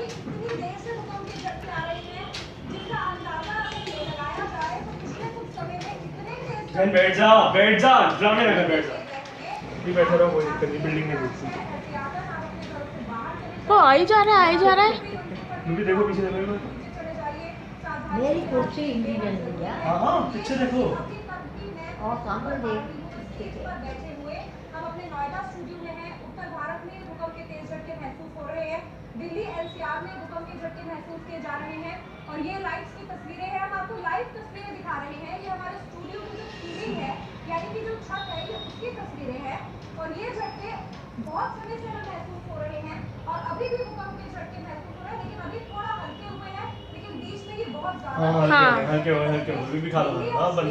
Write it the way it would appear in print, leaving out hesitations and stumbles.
इतनी देर से भूकंप की झटके आ रही हैं जिसका अंदाजा अगर लगाया जाए तो पिछले कुछ समय में इतने तेज बैठ जा ड्रामे लगा बैठ जा नहीं बैठा रहो कोई दिक्कत नहीं बिल्डिंग में घुस वो आई जा रहा है, आई जा रहा है। भी देखो पीछे देखो मेरी कुर्सी इंडियन भैया हाँ पीछे देखो और कहाँ देख बैठे हुए हम अपने नोएडा स्टूडियो में हैं। उत्तर भारत में भूकंप के तेज झटके महसूस हो रहे हैं। दिल्ली एनसीआर में भूकंप के झटके महसूस किए जा रहे हैं और ये लाइव की तस्वीरें हैं। हम आपको लाइव तस्वीरें दिखा रहे हैं। ये हमारे स्टूडियो की जो सीलिंग है यानी कि जो छत है ये उसकी तस्वीरें हैं और ये झटके बहुत समय से हमें महसूस हो रहे हैं और अभी भी भूकंप के झटके महसूस हो रहे हैं, लेकिन अभी थोड़ा हल्के हुए हैं, लेकिन बीच में ये बहुत ज्यादा हल्के हुए भी खा लो बंद